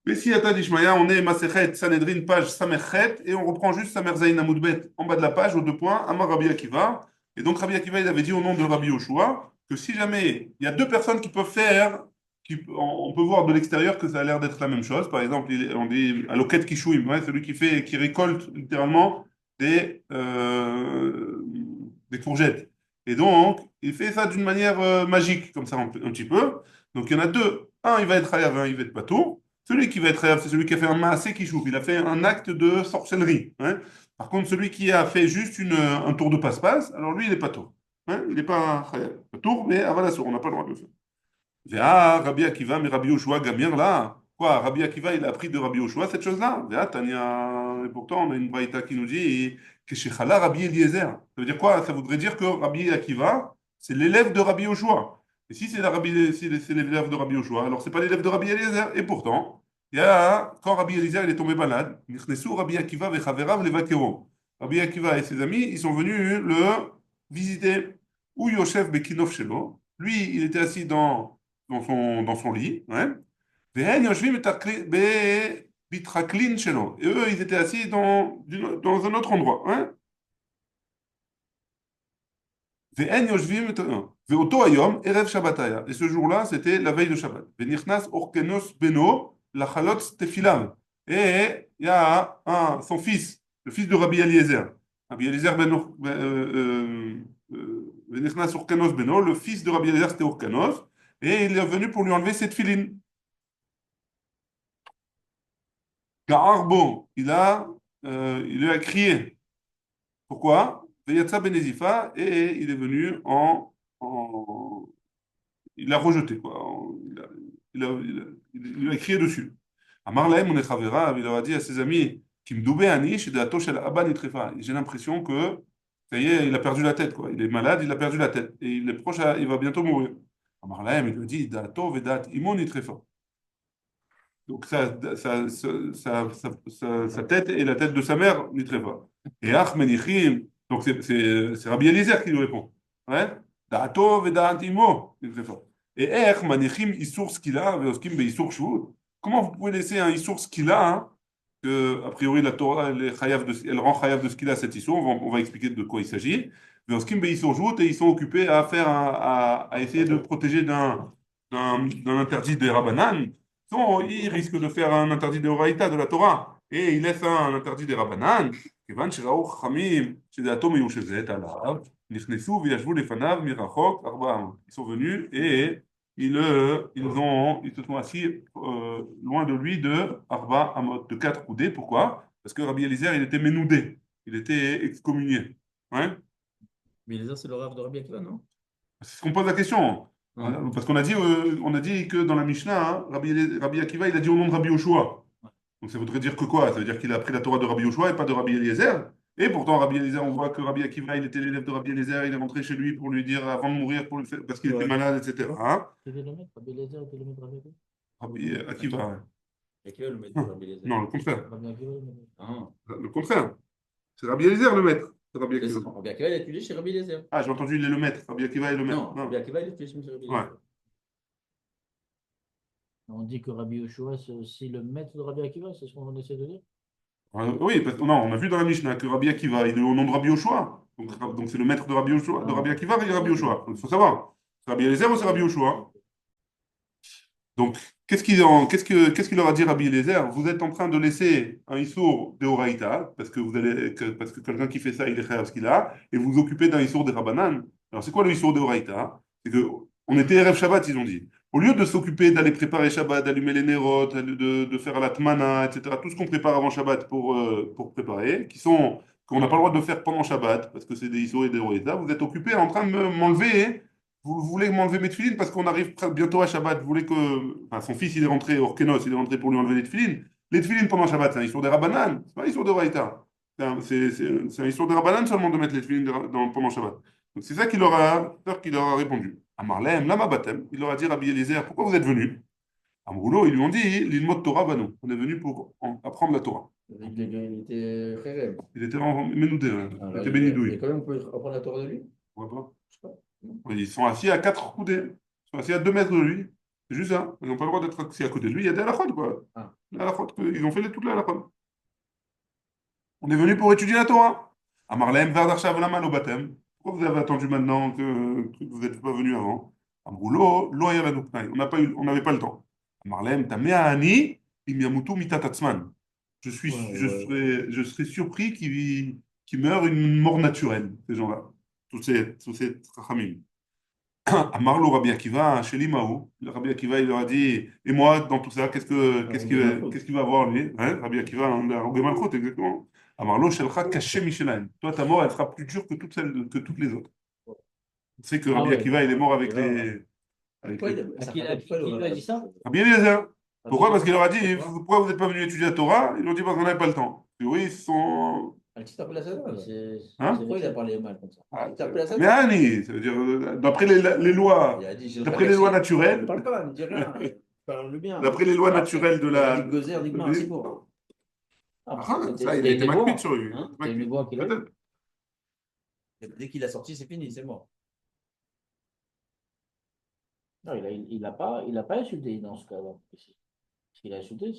Mais si Ata Dishmaya, on est Masechet, Sanhedrin, page Samerchet, et on reprend juste Samer Zayin Amoudbet en bas de la page, aux deux points, Amar Rabbi Akiva. Et donc Rabbi Akiva, il avait dit au nom de Rabbi Yoshua que si jamais il y a deux personnes qui peuvent faire, on peut voir de l'extérieur que ça a l'air d'être la même chose. Par exemple, on dit à Loket Kishouim, ouais, celui qui récolte littéralement des courgettes. Et donc, il fait ça d'une manière magique, comme ça, un petit peu. Donc, il y en a deux. Un, il va être Hayav, un, il va être Pato. Celui qui va être Hayav, c'est celui qui a fait un Maasé Kishouf. Il a fait un acte de sorcellerie, hein. Par contre, celui qui a fait juste un tour de passe-passe, alors lui, il n'est pas tour, hein. Il n'est pas Hayav. Tour, mais Avalassour, on n'a pas le droit de le faire. Véa, Rabbi Akiva, mais Rabbi Yoshua, Gamir, là. Quoi, Rabbi Akiva, il a appris de Rabbi Yoshua cette chose-là. Véa, Tania. Et pourtant, on a une braïta qui nous dit que chez Chala, Rabbi Eliezer. Ça veut dire quoi? Ça voudrait dire que Rabbi Akiva, c'est l'élève de Rabbi Yoshua. Et si c'est l'élève de Rabbi Yoshua, alors c'est pas l'élève de Rabbi Eliezer. Et pourtant, quand Rabbi Eliezer il est tombé malade, Nichnesu Rabbi Akiva vechaverav levakero. Rabbi Akiva et ses amis, ils sont venus le visiter. Ou Yosef Bekinov Shelo. Lui, il était assis dans son lit. Ouais. Vehen yoshvim bitraklin shelo. Et eux, ils étaient assis dans un autre endroit. Hein. Vehen yoshvim ve'oto hayom erev shabbataya. Et ce jour-là, c'était la veille de Shabbat. Venichnas orkenos beno lachalot tefilav. Et il y a son fils, le fils de Rabbi Eliezer. Rabbi Eliezer Venichnas orkenos beno, le fils de Rabbi Eliezer, c'était Orkanos. Et il est venu pour lui enlever cette filine. Garbo, il lui a crié. Pourquoi? Veyatsa Benezifa, et il est venu il l'a rejeté, quoi. Il lui a crié dessus. Amar lahem mon echavera, il leur a dit à ses amis, Kimdoube anish, de atosh el abba nitrefa. J'ai l'impression que, ça y est, il a perdu la tête, quoi. Il est malade, il a perdu la tête. Et il est proche, il va bientôt mourir. Amar lahem, il lui dit, Dato vedat imo nitrefa. Donc sa tête et la tête de sa mère n'y pas. Et Ach Menichim, donc c'est Rabbi Eliezer qui lui répond. Ouais? Da'ato veda'at imo, il pas. Et Ech Menichim Issour Skila, Veoskim Beissour Shvut. Comment vous pouvez laisser un Issour Skila, hein, que, a priori, la Torah, elle rend Chayav de Skila cet Issour, on va expliquer de quoi il s'agit. Veoskim Beissour Shvut, et ils sont occupés à à essayer de protéger d'un interdit des Rabbanan. Non, il risque de faire un interdit de Horaïta de la Torah. Et il laisse un interdit des Rabbanan. כיוון שראו חכמים שדעתו מיושבת עליו, נכנסו וישבו לפניו מרחוק 400. Ils sont venus et ils se sont assis loin de lui de Arba Amot, de 4 coudées. Pourquoi? Parce que Rabbi Eliezer, il était ménoudé, il était excommunié. Ouais. Mais les heures, c'est l'horaire de Rabbi Akiva, non? C'est ce qu'on pose la question. Ah. Parce qu'on a dit que dans la Mishnah, hein, Rabbi Akiva, il a dit au nom de Rabbi Yoshua. Donc ça voudrait dire que quoi? Ça veut dire qu'il a pris la Torah de Rabbi Yoshua et pas de Rabbi Eliezer. Et pourtant, Rabbi Eliezer, on voit que Rabbi Akiva, il était l'élève de Rabbi Eliezer, il est rentré chez lui pour lui dire avant de mourir, parce qu'il était Ouais. malade, etc. Hein. C'était le maître, Rabbi Eliezer était le maître Rabbi Akiva. Rabbi Akiva, ouais. Akiva, le maître de Rabbi Eliezer. Non, le contraire. Rabbi Akiva, le maître. Ah. Le contraire. C'est Rabbi Eliezer le maître. C'est Rabbi C'est ça. Akiva. Rabbi Akiva, il a étudié chez Rabbi Eliezer. Ah, j'ai entendu, il est le maître. Rabbi Akiva est le maître. Non, Rabbi Non. Akiva, il a étudié chez Rabbi Ouais. Eliezer. On dit que Rabbi Yoshua, c'est aussi le maître de Rabbi Akiva, c'est ce qu'on essaie de dire? Oui, non, on a vu dans la Mishnah que Rabbi Akiva, il est au nom de Rabbi Yoshua. Donc c'est le maître de Rabbi Yoshua, de Rabbi Ah. Akiva et Rabbi Yoshua. Il faut savoir. C'est Rabbi Eliezer ou c'est Rabbi Yoshua? Donc, qu'est-ce qu'il leur a dit Rabbi Eliezer? Vous êtes en train de laisser un Issour de Horaïta, parce que quelqu'un qui fait ça, il est chayav ce qu'il a, et vous vous occupez d'un Issour de Rabbanan. Alors, c'est quoi le Issour de Horaïta? C'est que on était Erev Shabbat, ils ont dit. Au lieu de s'occuper d'aller préparer Shabbat, d'allumer les nérotes, de faire la tmana, etc., tout ce qu'on prépare avant Shabbat pour préparer, qu'on n'a pas le droit de faire pendant Shabbat, parce que c'est des Issour et des Horaïta, vous êtes occupé en train de m'enlever. Vous voulez m'enlever mes tefilines parce qu'on arrive bientôt à Shabbat. Vous voulez que. Enfin, son fils, il est rentré, Orkenos, il est rentré pour lui enlever les tefilines. Les tefilines pendant Shabbat, c'est un histoire des Rabbanan, c'est pas un histoire de Raïta. C'est un histoire des Rabbanan seulement de mettre les tefilines pendant Shabbat. Donc c'est ça qu'il leur a répondu. Amarlem, lama batem, il leur a dit Rabbi Eliezer, pourquoi vous êtes venus? Amroulo, ils lui ont dit l'ilmot Torah banou. On est venu pour apprendre la Torah. Il était frère. Il était en Ménoudé, ouais. Il Alors, était et bénidouille. quand même, on peut apprendre la Torah de lui? On voit pas. Je sais pas. Non. Ils sont assis à 4 coudées. Ils sont assis à 2 mètres de lui. C'est juste ça. Ils n'ont pas le droit d'être assis à côté de lui. Il y a des halakhot, quoi. Ah, Les halakhot, ils ont fait toute la halakhot. On est venu pour étudier la Torah. Amarlem, Vardarshav, Laman, au baptême. Pourquoi vous avez attendu maintenant que vous n'êtes pas venu avant? Amroulo, Lo Ayala Nupnai. On n'avait pas le temps. Amarlem, Tamea Ani, Imiamutu Mitatatsman. ouais, ouais. Je serais surpris qu'ils meurent une mort naturelle, ces gens-là. Tous ces Chachamim. Amarlo Rabbi Akiva, chez l'Imaou. Le Rabbi Akiva, il leur a dit, et moi, dans tout ça, qu'est-ce que, Ah, qu'est-ce Roger qu'il Malfout. qu'est-ce qu'il va avoir, lui? Hein, Rabbi Akiva, on a Rabbi Malchut, exactement. Amarlo Shelcha Kaché Michelaim. Toi, ta mort, elle sera plus dure que toutes les autres. On sait que Ah Rabbi ouais. Akiva, il est mort Et avec là, les. Avec Pourquoi les... ça qui, rappelle pourquoi qui lui a dit ça? Rabbi Eliezer. Rabbi Pourquoi? Parce qu'il Eliezer. leur a dit, Pourquoi? pourquoi vous n'êtes pas venu étudier la Torah? Ils lui ont dit, parce qu'on n'avait pas le temps. Et oui, ils sont. un petit appel à sa Il dame. s'est Hein? Pourquoi il a vexé. parlé mal comme ça? Ah, Un petit appel à sa mais dame. Annie, ça veut dire, d'après les Il lois, a dit, j'ai le d'après les lois Kakashi. Ne naturelles, parle pas, ne dis rien. Parle-le bien. d'après les lois naturelles de Il a la. dit Gozer, Nigmar, c'est bon. Ah, Ah, ça, il a c'était une été macmite névoie. sur lui. Hein? C'était une Macmite. névoie qu'il a eue. Peut-être. Dès qu'il a sorti, c'est fini, c'est mort. Non, il a pas insulté dans ce cas-là. Parce qu'il a insulté,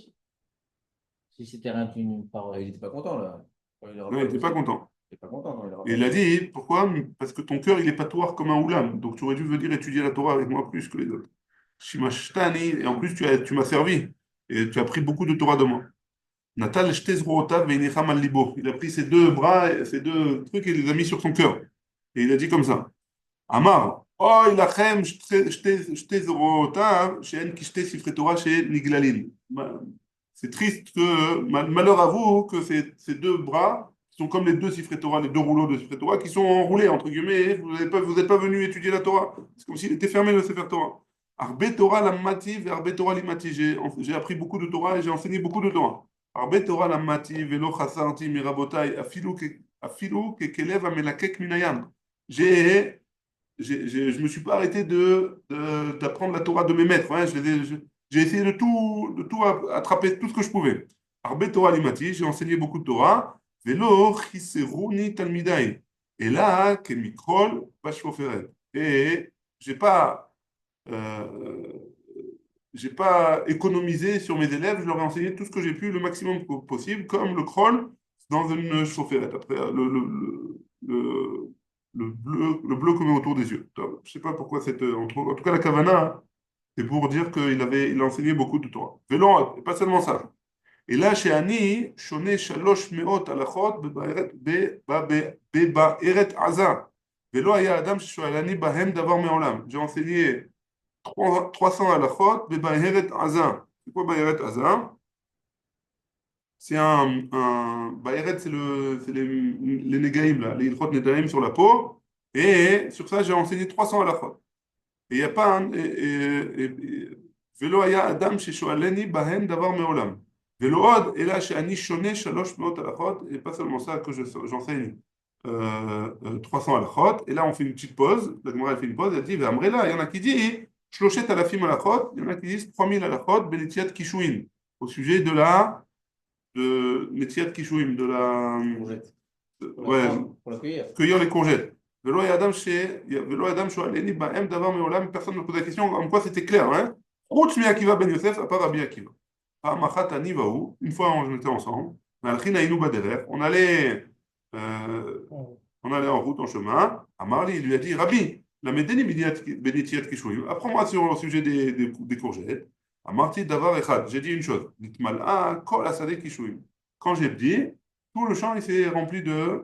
si c'était rien qu'une parole. Il n'était pas content, là. Quand il leur a Non, il n'était pas balancé. content. Il n'était pas content quand il leur a Et il a balancé. dit, pourquoi? Parce que ton cœur, il est patoir comme un oulam. Donc tu aurais dû venir étudier la Torah avec moi plus que les autres. Shimashtani, et en plus tu m'as servi. Et tu as pris beaucoup de Torah de moi. Natal shtez ro'otav ve'inicham al libo. Il a pris ses deux bras, ses deux trucs et il les a mis sur son cœur. Et il a dit comme ça. Amar, oh, ilachem shtez ro'otav, she'en ki shtez sifrei Torah she'niglalin. C'est triste que, malheur à vous, que ces deux bras sont comme les deux Sifrei Torah, les deux rouleaux de Sifrei Torah qui sont enroulés, entre guillemets. Vous n'êtes pas venu étudier la Torah. C'est comme s'il était fermé le Sefer Torah. Arbe Torah lamati et Arbe Torah limati. J'ai appris beaucoup de Torah et j'ai enseigné beaucoup de Torah. Arbe Torah lamati velo chasarti mirabotai afilu kekelev amelakek minayam. J'ai je me suis pas arrêté d'apprendre la Torah de mes maîtres. Hein. J'ai essayé de tout attraper, tout ce que je pouvais. Arbe Torah limati, j'ai enseigné beaucoup de Torah. Velo chiseruni talmidai. Et là, kemikrol bashoferet. Et j'ai pas, euh, j'ai pas économisé sur mes élèves. Je leur ai enseigné tout ce que j'ai pu, le maximum possible, comme le krol dans une chauffette. Après, le bleu qu'on met autour des yeux. Je ne sais pas pourquoi en tout cas, la Kavana, c'est pour dire il a enseigné beaucoup de Torah. Vélo, et pas seulement ça. Et là, chez Ani, Shoné Shalosh Meot Alachot, Bebaeret Aza. Vélo, Aya Adam, Shoalani Bahem Davar Meolam. J'ai enseigné 300 Alachot, Bebaeret Aza. C'est quoi Baeret Aza? C'est Baeret, c'est les Negaïm, là, les Ilchot Nedaïm sur la peau. Et sur ça, j'ai enseigné 300 halachot. Et il n'y a pas un. Velo aya adam sheshoaleni bahen davar meolam. Velo od, et là, chez Ani shone shalosh meot halachot. Et pas seulement ça, que j'enseigne 300 halachot. Et là, on fait une petite pause. La Gemara, elle fait une pause. Elle dit, Amrela, il y en a qui disent shloshet alafim halachot. Il y en a qui disent 3000 halachot, benetiat kishuin. Au sujet de Netiat Kishuim, Courgette. ouais, Pour la cueillir. cueillir les courgettes. Velo Adam Shoaleni Baem Davar Meolam, personne ne me pose la question, en quoi c'était clair, hein? Routz mi Akiva ben Yosef, à part Rabbi Akiva. Machat Anivaou, une fois on était ensemble, euh, on allait en route, en chemin, Amarli, il lui a dit, Rabbi, la Medeni Benitiat Kishuim, apprends-moi sur le sujet des courgettes. Amarti Davar Echad, j'ai dit une chose, Nitmal'a Kol Asade Kishuim. Quand j'ai dit, tout le champ il s'est rempli de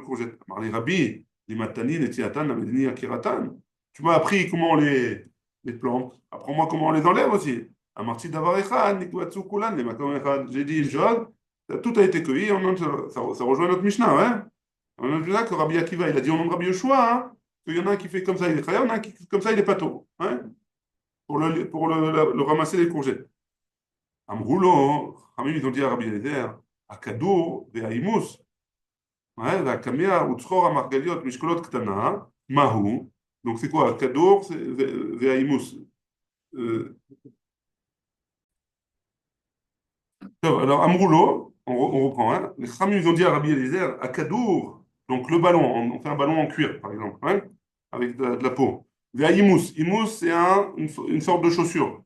courgettes. Amarli Rabbi, Limatani, Netiatan, la Medeni Akiratan. Tu m'as appris comment les plantes, apprends-moi comment on les enlève aussi. Amarti Davar Echad, Nikwatsu Kulan, les Makom Echad. J'ai dit une chose, tout a été cueilli, ça rejoint notre Mishnah, hein. On a vu là que Rabbi Akiva, il a dit au nom de Rabbi Yoshua, hein, qu'il y en a un qui fait comme ça, il est chayav, il y en a un qui fait comme ça, il est pato, hein, pour le ramasser les courgettes. Amroulo, ils ont dit à Rabbi Eliezer, Akadour, Ve'aïmous, ouais, Ve'akamia, Utzchor, Amargaliot, Mishkolot Ktana, Mahu. Donc c'est quoi? Akadour, Ve'aïmous. Alors, Amroulo, on reprend, hein. Les Khamim, ils ont dit à Rabbi Eliezer, à Kadour, donc le ballon, on fait un ballon en cuir, par exemple, hein, avec de la peau. Ve'aimous. Imous, c'est une sorte de chaussure.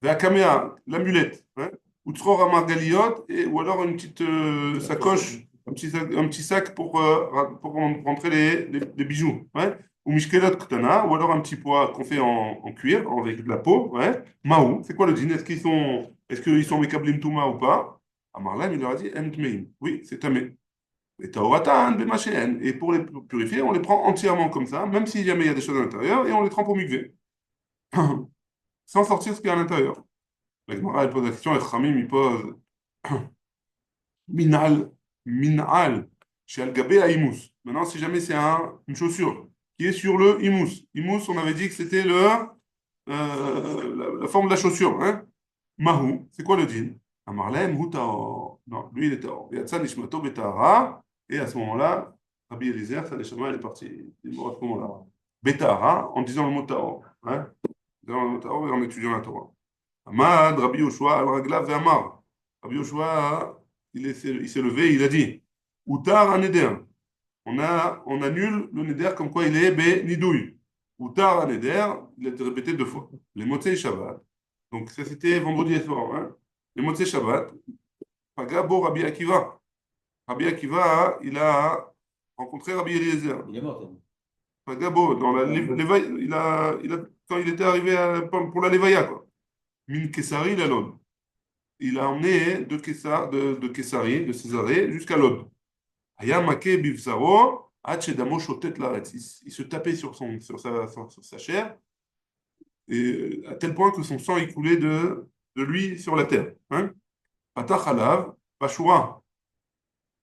Ve'akamea, l'amulette. Hein. Ou tzror margaliot, ou alors une petite sacoche, un petit sac pour rentrer les bijoux. Ouais. Ou mishkelot ktana, ou alors un petit poids qu'on fait en cuir, avec de la peau. Ouais. Maou, c'est quoi le jean? Est-ce qu'ils sont mekablim touma ou pas? Amarlam, il leur a dit, entmeim. Oui, c'est tamé. Et taoratan, bemachéen. Et pour les purifier, on les prend entièrement comme ça, même si jamais il y a des choses à l'intérieur, et on les trempe au mikvé, sans sortir ce qu'il y a à l'intérieur. La Gemara, elle pose la question, et Khamim, il pose Minal, Minal, chez Al-Gabé à Imous. Maintenant, si jamais c'est une chaussure qui est sur le Imous. Imous, on avait dit que c'était la forme de la chaussure. Hein? Mahou, c'est quoi le din? Amarlem, hu taor. Non, lui, il est taor. Yatsa nishmato betahara. Et à ce moment-là, Rabbi Eliezer, sa neshama, elle est partie. Il est mort à ce moment-là. Betahara, en disant le mot taor. Hein? En disant le mot taor et en étudiant la Torah. Amad, Rabbi Yoshua, al-Raglav ve'amar. Rabbi Yoshua, il s'est levé, il a dit, Utar un neder. On annule le neder comme quoi il est nidouille. Utar un neder, il a été répété 2 fois. Les motzei Shabbat. Donc ça c'était vendredi soir. Hein. Les motzei Shabbat. Pagabo Rabbi Akiva. Rabbi Akiva, il a rencontré Rabbi Eliezer. Il est mort. Pagabo, dans quand il était arrivé pour la Levaya, quoi. Min Kessari, la Lod. Il a emmené de Kessari, de Césarée, jusqu'à Lod. Aya Make Bivzaro, Damo Shotet Laretz. Il se tapait sur sa chair, et, à tel point que son sang il coulait de lui sur la terre. Hein? Patach Halav, Pashura.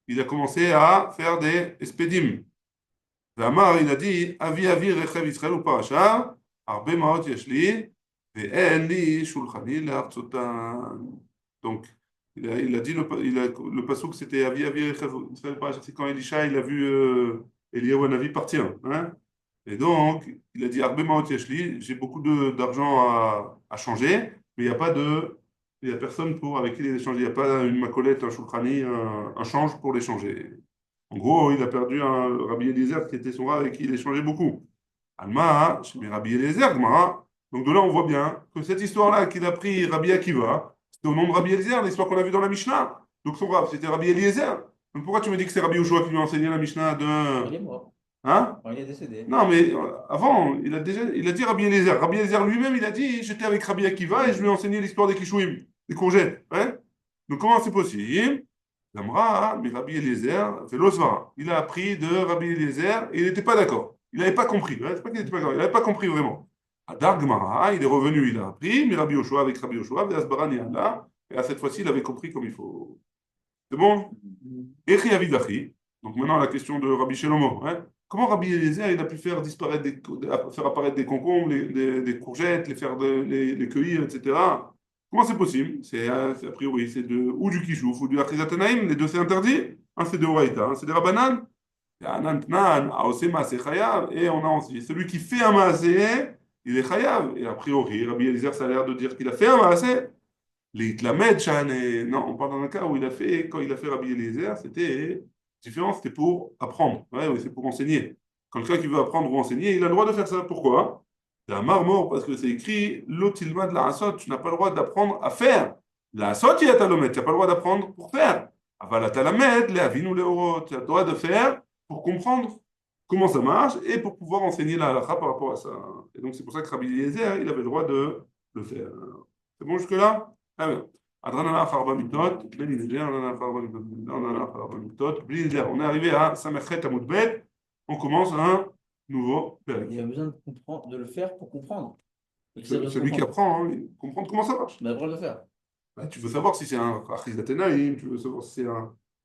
Il a commencé à faire des espédim. V'amar, il a dit, Avi Rechev Israël ou Parashar, Arbe Maot Yeshli, Ve'en li Shulchani Le'artzotan. Donc, il a dit le passouk, c'était Avi Rechev Israël ou Parashar. C'est quand Elisha il a vu Eliyahu Hanavi partir. Hein? Et donc, il a dit Arbe Maot Yeshli, j'ai beaucoup d'argent à changer, mais il n'y a personne avec qui les échanger. Il n'y a pas une macolette, un Shulchani, un change pour l'échanger. En gros, il a perdu un Rabbi Eliezer qui était son rab avec qui il échangeait beaucoup. Alma, chez Rabbi Eliezer, Gmara. Donc de là, on voit bien que cette histoire-là qu'il a pris Rabbi Akiva, c'était au nom de Rabbi Eliezer, l'histoire qu'on a vue dans la Mishnah. Donc son rab, c'était Rabbi Eliezer. Donc pourquoi tu me dis que c'est Rabbi Yoshua qui lui a enseigné la Mishnah Il est mort. Hein? Il est décédé. Non, mais avant, il a dit Rabbi Eliezer. Rabbi Eliezer lui-même, il a dit j'étais avec Rabbi Akiva et je lui ai enseigné l'histoire des kishouim, des courgettes. Hein? Donc comment c'est possible? L'Amra, mais Rabbi Eliezer, fait l'osvara. Il a appris de Rabbi Eliezer et il n'était pas d'accord. Il n'avait pas compris. Hein, c'est pas qu'il n'était pas d'accord. Il n'avait pas compris vraiment. Adar Gemara, il est revenu, il a appris, mais Rabbi Yoshua avec Rabbi Yoshua, Ve'asbaran là, et à cette fois-ci, il avait compris comme il faut. C'est bon? Echi Avidachi. Donc maintenant, la question de Rabbi Shelomo. Hein. Comment Rabbi Eliezer, il a pu faire disparaître faire apparaître des concombres, des courgettes, les cueillir, etc. Comment c'est possible? A priori, c'est ou du kishouf ou du achizatanaim. Les deux, c'est interdit. Un, c'est de oraïta, un, c'est des rabanan. Et on a ensuite celui qui fait un maasé, il est chayav. Et a priori, Rabbi Eliezer, ça a l'air de dire qu'il a fait un maasé. Non, on parle d'un cas où quand il a fait Rabbi Eliezer, c'était différent, c'était pour apprendre. Ouais, oui, c'est pour enseigner. Quand quelqu'un qui veut apprendre ou enseigner, il a le droit de faire ça. Pourquoi? C'est un marmor parce que c'est écrit l'otilma de la asot. Tu n'as pas le droit d'apprendre à faire. La asot, il y a talomet. Tu n'as pas le droit d'apprendre pour faire. Aval talamet, les avin ou les orot. Tu as le droit de faire pour comprendre comment ça marche et pour pouvoir enseigner la halakha par rapport à ça. Et donc, c'est pour ça que Rabbi Eliezer, il avait le droit de le faire. C'est bon jusque-là? Ah bien. Adranana farba mitot, bli neder, adranana farba mitot, adranana farba mitot, bli neder. On est arrivé à Samechet Amud Bet. On commence un nouveau période. Il a besoin de comprendre, de le faire pour comprendre. Celui qui apprend, hein, comprendre comment ça marche. Mais apprendre à le faire. Bah, tu veux savoir si c'est un Achiz d'Athénaïm, tu veux savoir si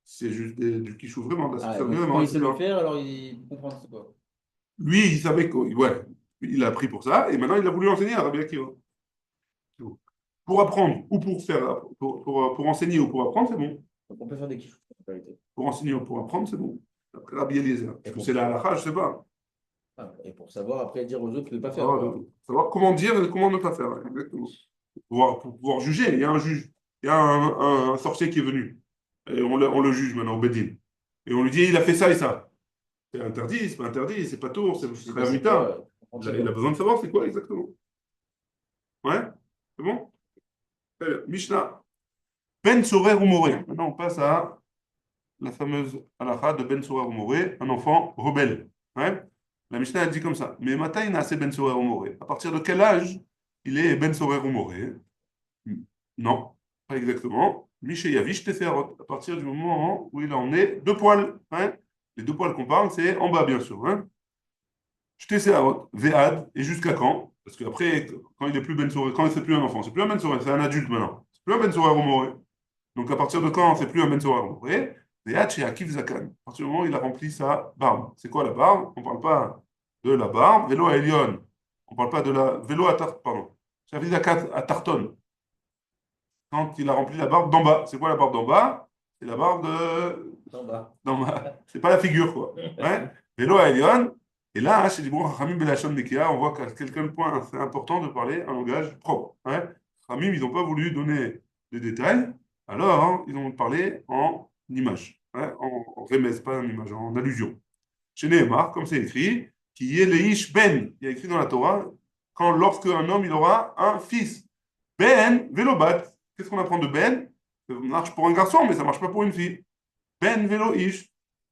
c'est juste du kishou vraiment, de la Donc, vraiment. quand il sait le faire, alors il comprend c'est quoi. Lui, il savait il a appris pour ça, et maintenant il a voulu enseigner à Rabbi Akiva. Pour apprendre ou pour faire, pour enseigner ou pour apprendre, c'est bon. Donc on peut faire des kiffs, en réalité. Pour enseigner ou pour apprendre, c'est bon. Après Rabbi Eliezer. Est-ce que c'est la halakha, je ne sais pas. Et pour savoir après dire aux autres de ne pas faire. Savoir comment dire et comment ne pas faire. Exactement. Pour pouvoir juger. Il y a un juge. Il y a un sorcier qui est venu. Et on le juge maintenant au Bedin. Et on lui dit il a fait ça et ça. C'est interdit, c'est pas interdit, c'est pas tour, c'est pas Il a besoin de savoir c'est quoi exactement. Ouais? C'est bon? Très bien. Mishnah. Ben Sorer ou Moré. Maintenant, on passe à la fameuse halakha de Ben Sorer ou Moré, un enfant rebelle. Ouais? La Mishnah, elle dit comme ça. Mais Mata, il n'a assez Ben Sorer ou Moré. À partir de quel âge il est Ben Sorer ou Moré? Non, pas exactement. Miché Yavish Teferot. À partir du moment où il en est deux poils. Hein? Les deux poils qu'on parle, c'est en bas, bien sûr. Hein? Shtesearot, Ve'ad, et jusqu'à quand? Parce qu'après, quand il est plus Ben Sorer, quand c'est plus un enfant, c'est plus un Ben Sorer, c'est un adulte maintenant. C'est plus un Ben Sorer ou Moré. Donc à partir de quand c'est plus un Ben Sorer ou Moré? Ve'ad chez Akif Zakan. À partir du moment où il a rempli sa barbe. C'est quoi la barbe? On ne parle pas de la barbe. Vélo à Elion. On ne parle pas de la. Vélo à Tarton. Pardon. Chavis à Tarton. Quand il a rempli la barbe d'en bas. C'est quoi la barbe d'en bas? C'est la barbe de. En bas. D'en bas. C'est pas la figure, quoi. Ouais? Vélo à Elion. Et là, chez les bons Ramim Belachon Nekia, on voit qu'à quel point c'est important de parler un langage propre. Ouais? Ramim, ils n'ont pas voulu donner des détails, alors hein, ils ont parlé en image, ouais? En remèze, pas en image, en allusion. Chez Nehemar, comme c'est écrit, qui est Leish Ben, il y a écrit dans la Torah, quand lorsque un homme il aura un fils. Ben, Vélobat. Qu'est-ce qu'on apprend de Ben? Ça marche pour un garçon, mais ça marche pas pour une fille. Ben Vélo Ish.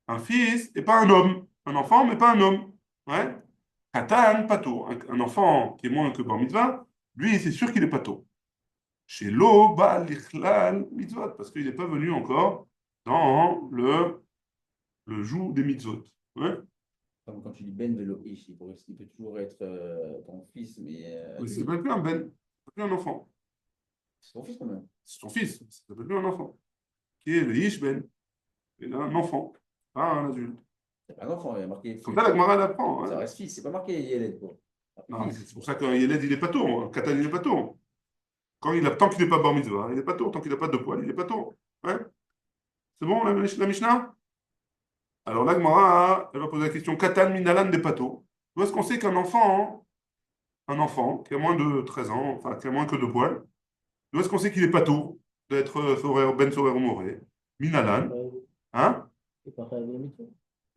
Un fils et pas un homme. Un enfant, mais pas un homme. Ouais. Katan, pato. Un enfant qui est moins que bar mitzvah, lui, c'est sûr qu'il est pato. Chez Lo, Baal, Lichlal, mitzvot, parce qu'il n'est pas venu encore dans le joug des mitzvot. Ouais. Comme quand tu dis Ben Vélo Ish, il peut toujours être ton fils, mais Mais ça adulte. s'appelle plus un Ben, ça s'appelle plus un enfant. C'est ton fils quand même. C'est son fils, ça s'appelle plus un enfant. Qui est le Ish Ben. Il a un enfant, pas un adulte. C'est pas un enfant, il y a marqué Comme fils. ça, la Gemara l'apprend. Ça Hein. reste fils, c'est pas marqué Yeled, quoi. Non, mais Fils. c'est pour ça qu'un Yeled, il est pas tôt. Un Katan, il est pas tôt. Tant qu'il n'est pas bar mitzvah, il n'est pas tôt. Tant qu'il n'a pas de poil, il n'est pas tôt. Ouais. C'est bon, la Mishnah? Alors, la Gemara, elle va poser la question Katan minalan des patos. Où est-ce qu'on sait qu'un enfant, hein, un enfant qui a moins de 13 ans, enfin, qui a moins que deux poils, d'où est-ce qu'on sait qu'il est pato d'être Ben Sorer ou Moré? Minalan. Hein? C'est pas faire le mytho.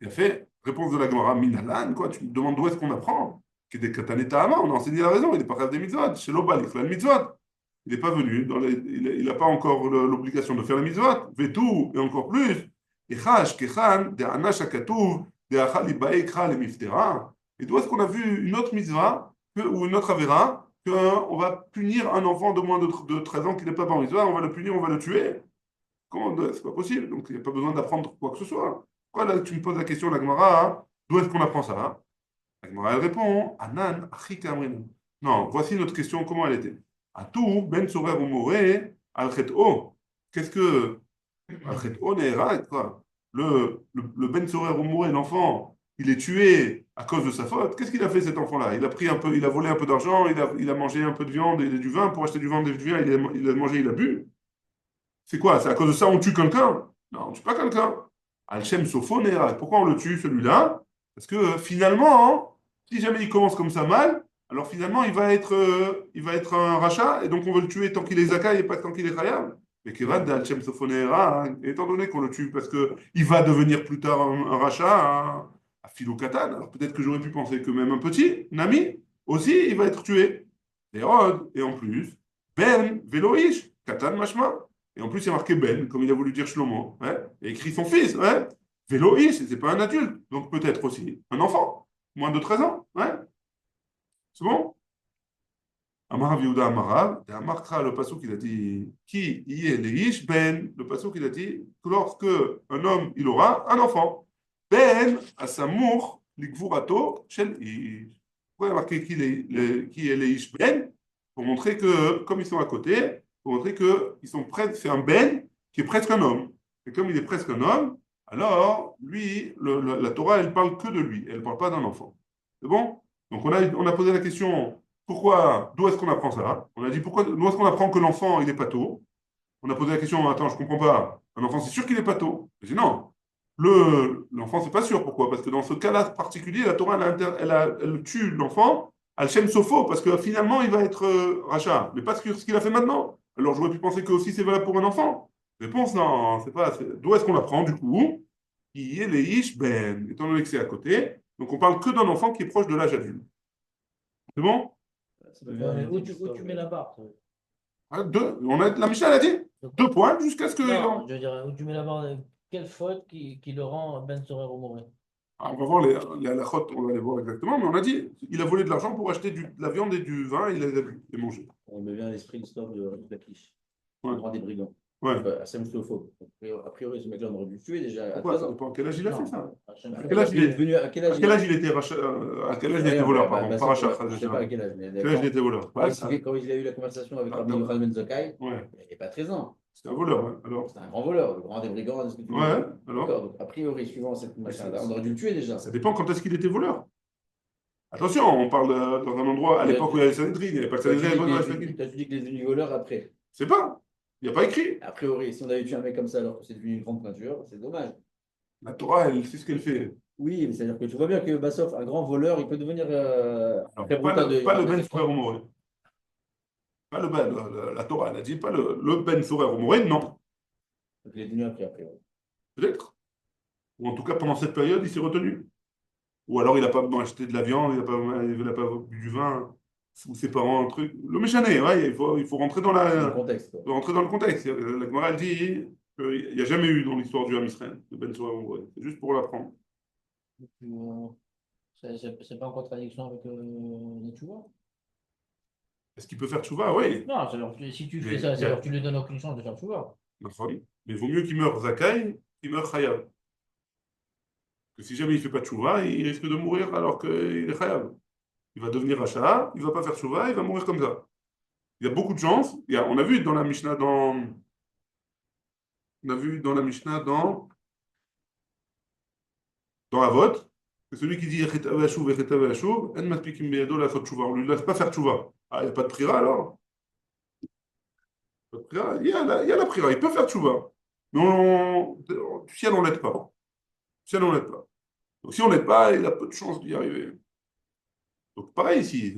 Il a fait, réponse de la Gemara, Minalan, quoi, tu me demandes d'où est-ce qu'on apprend? Que des kataneta ama, on a enseigné la raison, il n'est pas faire des mitzvot, chez l'obal, il fait la mitzvot. Il n'est pas venu, il n'a pas encore l'obligation de faire la mitzvot, vetou, et encore plus, echash, kechan, de anash akatuv, de achal ibae kra le miftera. Et d'où est-ce qu'on a vu une autre mitzvah, ou une autre avéra, qu'on va punir un enfant de moins de 13 ans qui n'est pas par mitzvah, on va le punir, on va le tuer? Comment, c'est pas possible, donc il n'y a pas besoin d'apprendre quoi que ce soit. Pourquoi là, tu me poses la question, la Gemara, hein, d'où est-ce qu'on apprend ça? Hein? La Gemara, elle répond, Anan, Achik Amrin. Non, voici notre question, comment elle était. Atou, Ben Sorer ou Moré, Alchet O. Qu'est-ce que. Alchet O Neera, quoi? Le Ben Sorer ou Moré, l'enfant, il est tué à cause de sa faute. Qu'est-ce qu'il a fait cet enfant-là? Il a pris un peu, il a volé un peu d'argent, il a mangé un peu de viande et du vin pour acheter du vin et du vin, il a mangé, il a bu. C'est quoi? C'est à cause de ça on tue quelqu'un? Non, on ne tue pas quelqu'un. Al-Shem Sofo Neera. Pourquoi on le tue, celui-là? Parce que finalement, hein, si jamais il commence comme ça mal, alors finalement, il va être un rachat, et donc on veut le tuer tant qu'il est Zaka et pas tant qu'il est Khayab. Mais Kevad d'Al-Shem Sofo Neera, hein, étant donné qu'on le tue parce qu'il va devenir plus tard un rachat, à Philo Katan, alors peut-être que j'aurais pu penser que même un petit, Nami, aussi, il va être tué. Hérode, et en plus, Ben, Veloïch, Katan Mashma. Et en plus, il y a marqué Ben, comme il a voulu dire Shlomo. Ouais. Il a écrit son fils. Ouais. Véloïs, c'est pas un adulte. Donc peut-être aussi un enfant, moins de 13 ans. Ouais. C'est bon? Amarav Yehuda Amarav, et Amarkra, le passou qu'il a dit, qui y est Leish Ben, le passou qu'il a dit, que lorsque un homme, il aura un enfant. Ben, à Samour, l'Igvurato, Shel Ish. Pourquoi il a marqué qui est Leish Ben? Pour montrer que, comme ils sont à côté, pour montrer qu'ils sont presque, c'est un Ben qui est presque un homme. Et comme il est presque un homme, alors, lui, la Torah, elle parle que de lui, elle ne parle pas d'un enfant. C'est bon? Donc on a posé la question. Pourquoi, d'où est-ce qu'on apprend ça? On a dit pourquoi, d'où est-ce qu'on apprend que l'enfant, il est pato? On a posé la question, attends, je ne comprends pas. Un enfant, c'est sûr qu'il est pato. J'ai dit non. L'enfant, c'est pas sûr. Pourquoi? Parce que dans ce cas-là particulier, la Torah, elle tue l'enfant, Al-Shem Sopho, parce que finalement, il va être rachat. Mais pas ce qu'il a fait maintenant. Alors, j'aurais pu penser que aussi c'est valable pour un enfant. Réponse, non, c'est pas. D'où est-ce qu'on apprend, du coup? Qui est les Ish Ben, étant donné que c'est à côté. Donc, on parle que d'un enfant qui est proche de l'âge adulte. C'est bon? Ça peut faire une Où petite où tu mets la barre? Ah, la Mishnah elle a dit Donc, 2 points jusqu'à ce qu'il non, en. je veux dire, où tu mets la barre, quelle faute qui le rend Ben Sorer au mauvais? Ah, on va voir les halakhot, on va les voir exactement, mais on a dit il a volé de l'argent pour acheter de la viande et du vin, il les a bu et mangé. On me vient à l'esprit l'histoire de la quiche, le Ouais, grand des brigands. ouais. Hassan Stofo. A priori, ce mec-là, on aurait dû le tuer déjà à Pourquoi? 13 Ça ans. dépend à quel âge il a fait Non, ça. Hachem À Sorer, quel âge il Il est est. devenu, à quel âge À il quel âge est? il était à quel Je âge sais il était rien, voleur, pardon, ça, pas rachat, je sais pas à quel âge. à Mais quel âge il était voleur? Ouais, quand il a eu la conversation avec ah, Rabbi Yochanan Ben Zakkai, ouais, il n'avait pas 13 ans. c'était un voleur, ouais. Alors, C'était un grand voleur, le grand des brigands, de ce que tu veux. ouais, alors, D'accord, donc a priori, suivant cette mais machin-là, on aurait dû le tuer déjà. ça dépend quand est-ce qu'il était voleur. Attention, on parle dans un endroit, à Tu l'époque où il y avait le Sanhedrin, il n'y avait pas le tu Sanhedrin, il n'y dis avait pas le qu'il Sanhedrin. tu dis qu'il est devenu voleur après. C'est pas, il n'y a pas écrit. A priori, si on avait tué un mec comme ça alors que c'est devenu une grande peinture, c'est dommage. La Torah, elle sait ce qu'elle fait. Oui, mais c'est-à-dire que tu vois bien que Bassoff, un grand voleur, il peut devenir Alors, très brutal de pas le rentrer Ben ses Sorer comptes. Omoré. Pas le Ben, la Torah, elle a dit pas le Ben Sorer Omoré, non. Donc il est devenu après, a priori. Peut-être. Ou en tout cas, pendant cette période, il s'est retenu. Ou alors, il n'a pas acheté de la viande, il n'a pas bu du vin, ou ses parents, un truc. Le méchané, ouais, il faut rentrer Dans le contexte, quoi. faut rentrer dans le contexte. La Gemara, elle dit qu'il n'y a jamais eu dans l'histoire du Ham Israël de Ben Sorer Omoré. C'est juste pour l'apprendre. euh, c'est pas en contradiction avec les tchouva? Est-ce qu'il peut faire tchouva? Oui. Non, si tu fais Mais ça, il y c'est alors a. que tu lui donnes aucune chance de faire tchouva. D'accord. Mais il vaut mieux qu'il meure Zakai qu'il meure Chayav. Que si jamais il ne fait pas de tchouva, il risque de mourir alors qu'il est Chayav. Il va devenir Racha, il ne va pas faire tchouva, il va mourir comme ça. Il y a beaucoup de chances. On a vu dans la Mishnah on a vu dans la Mishnah dans Avot, que celui qui dit Echetav Hashuv, Echetav Hashuv, En Maspikim Beyado la faute tchouva. On ne lui laisse pas faire tchouva. Ah, il n'y a pas de prira alors? Pas de prira. Il y a la prira, il peut faire tchouva. Mais du ciel, on ne l'aide pas. Du ciel, on ne l'aide pas. Donc si on n'aide pas, il a peu de chances d'y arriver. Donc pareil ici,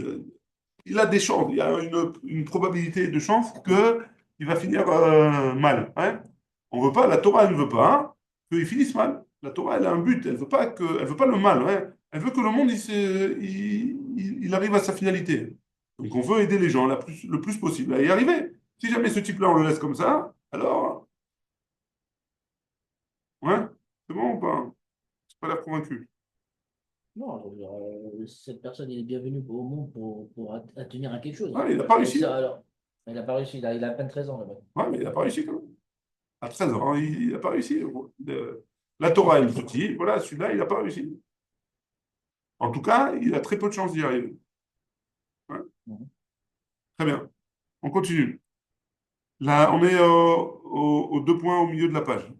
il a des chances, il y a une probabilité de chance qu'il va finir mal. Hein. On veut pas, la Torah elle ne veut pas hein, qu'il finisse mal. La Torah elle a un but, elle veut pas le mal. Hein. Elle veut que le monde il arrive à sa finalité. Donc on veut aider les gens le plus possible à y arriver. Si jamais ce type-là on le laisse comme ça, alors ouais, c'est bon ou pas? Je pas l'air convaincu. Non, je veux dire, cette personne, il est bienvenu au monde pour attenir à quelque chose. Ouais, il n'a pas Et réussi. ça, alors, il n'a pas réussi, il a à peine 13 ans, là-bas. Ouais, mais il n'a pas réussi quand même. À 13 ans, il n'a pas réussi. La Torah, il te dit, voilà, celui-là, il n'a pas réussi. En tout cas, il a très peu de chances d'y arriver. Ouais, Mhm. très bien. On continue. Là, on est aux 2 points au milieu de la page.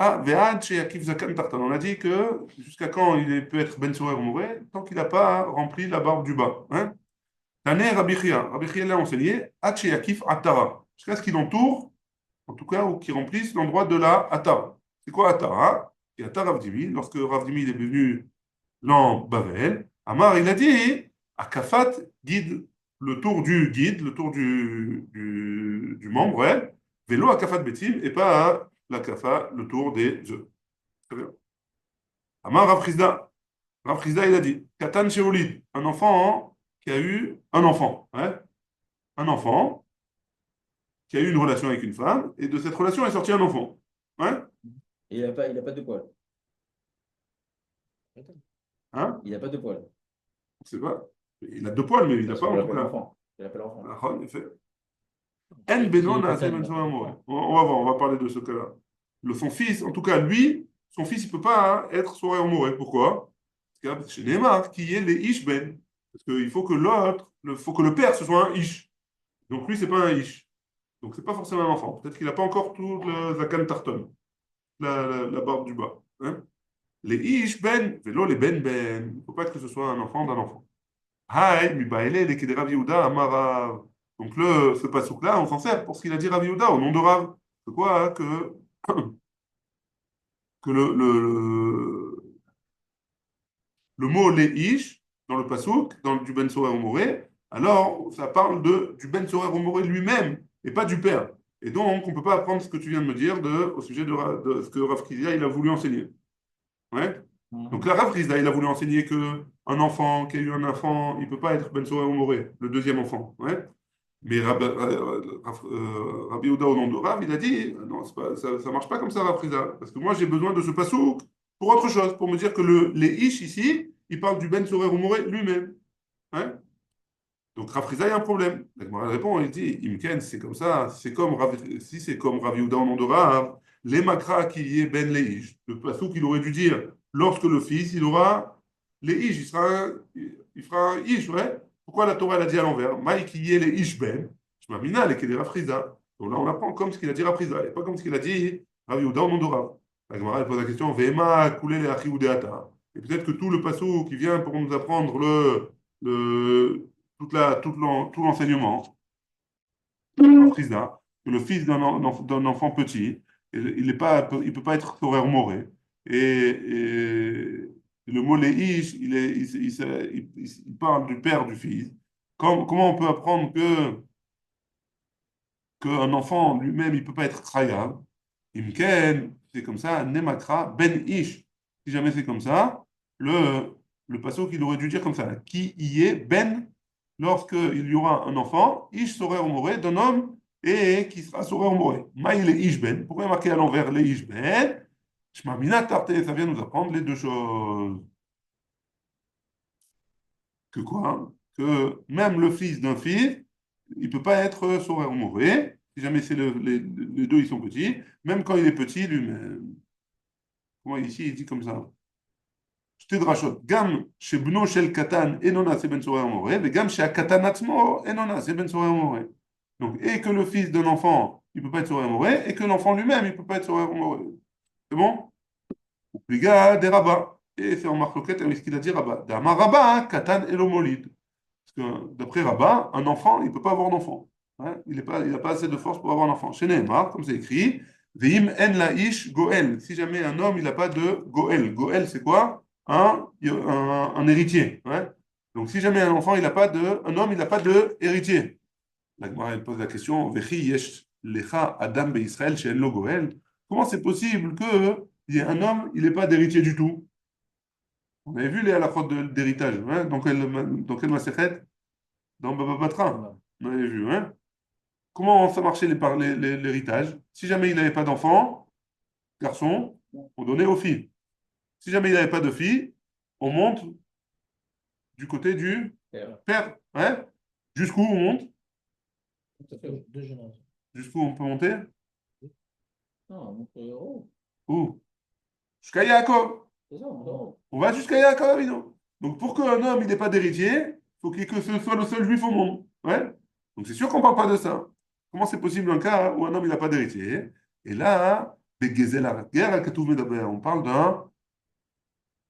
Ah, Ve'ad chez Akif Zakan Tartan. On a dit que jusqu'à quand peut être Ben Sorer ou Moré, tant qu'il n'a pas rempli la barbe du bas. Hein? Taner Rabbi Chia. Rabbi Chia l'a enseigné. Ad chez Akif Atara. Jusqu'à ce qu'il entoure, en tout cas, ou qu'il remplisse l'endroit de la Atara. C'est quoi Atara? Et Atara Ravdimi, lorsque Ravdimi est venu dans Bavel, Amar, il a dit, Akafat guide, le tour du guide, le tour du membre, ouais, vélo Akafat Betim, et pas l'Akafa, le tour des œufs. Très bien. Amar Rav Chizda, il a dit, Katan Sheolid, un enfant qui a eu un enfant, ouais, un enfant qui a eu une relation avec une femme, et de cette relation est sorti un enfant. Ouais, Et il a pas de poils. hein, Il n'a pas de poils. on sait pas. Il a 2 poils, mais il n'a Parce pas qu'on en tout l'appelle cas. enfant. Il l'appelle enfant. Ah, en effet. En C'est Beno le Naaseh total, Ben là. Sorer Moré. On va voir, on va parler de ce cas-là. Son fils, en tout cas, lui, son fils, il ne peut pas hein, être Sorer Moré. Pourquoi? Parce que chez Neymar, qui est les Ish Ben. Parce qu'il faut que faut que le père, ce soit un Ish. Donc lui, c'est pas un Ish. Donc c'est pas forcément un enfant. Peut-être qu'il n'a pas encore tout le Zakan Tarton, la barbe du bas. Hein. Les Ish Ben, vélo les Ben Ben. Il ne faut pas que ce soit un enfant d'un enfant. Haï, mi baile, les Kede Rav Yehuda, Amar Rav. Donc ce passouk-là, on s'en sert pour ce qu'il a dit Rav Yehuda au nom de Rav. C'est quoi hein, que le mot Leish, dans le passouk, du Ben Sorer Omoré, alors ça parle du Ben Sorer Omoré lui-même, et pas du père. Et donc, on ne peut pas apprendre ce que tu viens de me dire au sujet de ce que Rav Kizia, il a voulu enseigner. Ouais. Donc là, Rav Rizda, il a voulu enseigner que un enfant qui a eu un enfant, il ne peut pas être Ben Soré ou Moré, le deuxième enfant. Ouais. Mais Rabbi Yehuda, au nom de Rav, il a dit non, ça ne marche pas comme ça, Rav Rizda. Parce que moi, j'ai besoin de ce pasouk pour autre chose, pour me dire que les Ish ici, il parle du Ben Soré ou Moré lui-même. Ouais. Donc Rav Rizda, il y a un problème. La Gemara répond, il dit Imken, c'est comme ça, si c'est comme Rabbi Yehuda au nom de Rav, les makra qui y est ben les ish. Le passou qu'il aurait dû dire lorsque le fils, il aura les ish, il fera un ish, ouais. Pourquoi la Torah elle a dit à l'envers Maï qui y est les ish ben, je m'amina, les qu'il est Rav Rizda. Donc là, on apprend comme ce qu'il a dit Rav Rizda, et pas comme ce qu'il a dit Rabbi Yehuda au nom de Rav. La Gemara elle pose la question Vema coulé les achi udeata. Et peut-être que tout le passou qui vient pour nous apprendre le tout l'enseignement, que le fils d'un enfant petit, il peut pas être horaire moré. Et le mot léish, il parle du père du fils. Comment on peut apprendre qu'un enfant lui-même, il peut pas être khayab? Imken, c'est comme ça, nemakra ben ish. Si jamais c'est comme ça, le passage qu'il aurait dû dire comme ça, qui y est ben, lorsqu'il y aura un enfant, ish sorer moré, d'un homme, et qui sera sorer moré. Maïl et ish ben, pourquoi il est marqué à l'envers les ish ben? Shmamina tarte, ça vient nous apprendre les deux choses. Que quoi? Que même le fils d'un fils, il ne peut pas être sorer moré, si jamais les deux ils sont petits, même quand il est petit lui-même. Comment ici il dit comme ça? שתי דרשות, גם שבנו של קטן אינו נעשה בן סורר ומורה, וגם שהקטן עצמו אינו נעשה בן סורר ומורה. Donc, et que le fils d'un enfant, il ne peut pas être sourire moré, et que l'enfant lui-même, il ne peut pas être sourire moré. C'est bon? Les gars, des rabbins. Et c'est en marloquette avec ce qu'il a dit rabbin. D'Amar rabbin, katan elomolid. Parce que d'après rabbin, un enfant, il ne peut pas avoir d'enfant. Hein, il n'a pas assez de force pour avoir un enfant. Chez Nehemar, comme c'est écrit, Veim en la ish goel. Si jamais un homme, il n'a pas de goel. Goel, c'est quoi? Un héritier. Ouais. Donc si jamais un enfant, un homme, il n'a pas de héritier. La Gemara, elle pose la question, Vechi yesh lecha adam be Israël she'en lo goel. Comment c'est possible que il y ait un homme, il n'ait pas d'héritier du tout? On avait vu les halachot d'héritage. Hein, dans quel masechet? Dans Baba Batra. On avait vu. Hein. Comment ça marchait l'héritage? Si jamais il n'avait pas d'enfant, garçon, on donnait aux filles. Si jamais il n'avait pas de fille, on monte du côté du père. Hein. Jusqu'où on monte? Deux générations. Jusqu'où on peut monter? Non, donc, oh, Où? Jusqu'à Yaakov. c'est ça, non. On va jusqu'à Yaakov Avinu. Donc pour qu'un homme n'ait pas d'héritier, il faut que ce soit le seul juif au monde. Ouais. Donc c'est sûr qu'on ne parle pas de ça. Comment c'est possible un cas où un homme n'a pas d'héritier? Et là, on parle d'un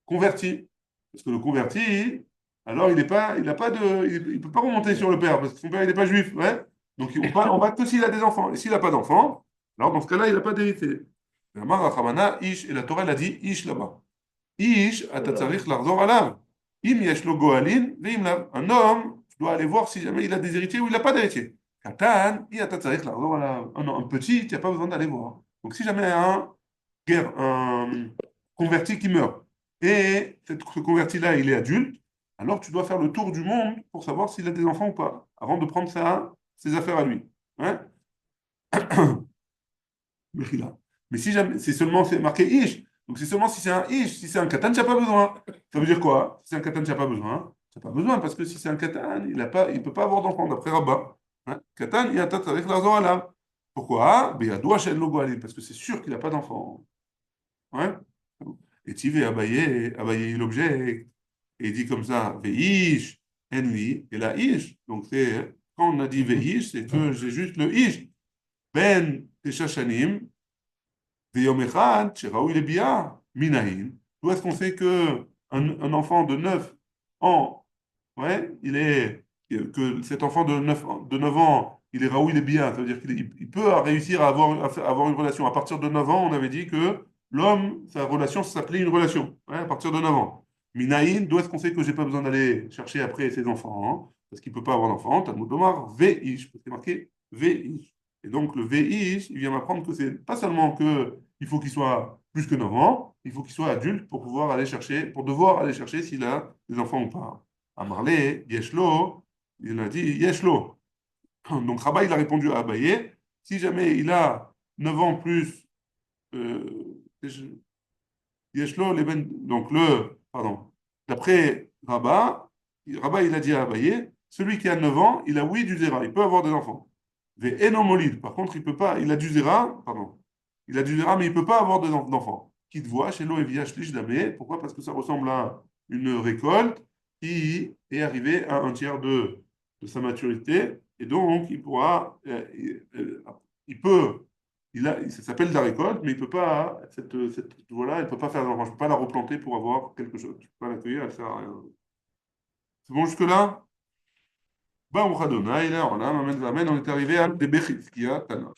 converti. Parce que le converti, alors il n'a pas il peut pas remonter sur le père parce que son père il n'est pas juif. Ouais. Donc on va que s'il a des enfants. Et s'il n'a pas d'enfants, alors dans ce cas-là, il n'a pas d'héritier. Et la Torah elle a dit Ish là-bas. Ish, אתה צריך לחזור עליו. אם יש לו גואלין, ואם לאו. Un homme, tu dois aller voir si jamais il a des héritiers ou il n'a pas d'héritiers. קטן, אתה צריך לחזור עליו. Un petit, tu n'as pas besoin d'aller voir. Donc si jamais un converti qui meurt, et ce converti-là, il est adulte, alors tu dois faire le tour du monde pour savoir s'il a des enfants ou pas, avant de prendre ses affaires à lui. Hein? Mais si jamais, c'est seulement c'est marqué Ish, donc c'est seulement si c'est un Ish, si c'est un Katan, tu n'as pas besoin. Ça veut dire quoi? Si c'est un Katan, tu n'as pas besoin. Tu n'as pas besoin parce que si c'est un Katan, il ne peut pas avoir d'enfant, d'après Rabbah. Hein? Katan, il a avec l'argent à l'âme. Pourquoi? Parce que c'est sûr qu'il n'a pas d'enfant. Ouais? Et Tivé Abaye l'objet, et il dit comme ça, Veish, Enli, et la Ish. Donc quand on a dit Veish, c'est que j'ai juste le Ish. Ben Teshashanim, Veyom Echad, Sheraoui le Bia, Minahin. D'où est-ce qu'on sait un enfant de 9 ans, ouais, que cet enfant de 9 ans, il est Raoui le Bia, ça veut dire qu'il peut réussir à avoir une relation. À partir de 9 ans, on avait dit que l'homme, sa relation, ça s'appelait une relation, ouais, à partir de 9 ans. Minahin, d'où est-ce qu'on sait que j'ai pas besoin d'aller chercher après ses enfants, hein, parce qu'il peut pas avoir d'enfant. Talmud Lomar, Veish, parce que c'est marqué Veish. Et donc le Veish, il vient m'apprendre que c'est pas seulement que il faut qu'il soit plus que 9 ans, il faut qu'il soit adulte pour pouvoir aller chercher, pour devoir aller chercher s'il a des enfants ou pas. À Marley, Yeshlo, il a dit Yeshlo. Donc Rabat, il a répondu à Abaye, si jamais il a 9 ans plus, Yeshlo, donc pardon, d'après Rabat, Rabat, il a dit à Abaye, celui qui a 9 ans, il a oui du zéra, il peut avoir des enfants. Des énomolides, par contre, il peut pas, il a du zéra, pardon, il a du zéra, mais il peut pas avoir d'enfants. Qui te voit chez l'eau et via shlish damé, pourquoi? Parce que ça ressemble à une récolte qui est arrivée à un tiers de sa maturité, et donc il pourra, il peut ça s'appelle de la récolte, mais il peut pas, cette voilà, il peut pas faire d'enfant. Je peux pas la replanter pour avoir quelque chose. Je peux pas l'accueillir, elle sert à rien. C'est bon jusque-là? Bah, on Adonai, là, on est arrivé à Debechizkia Tana.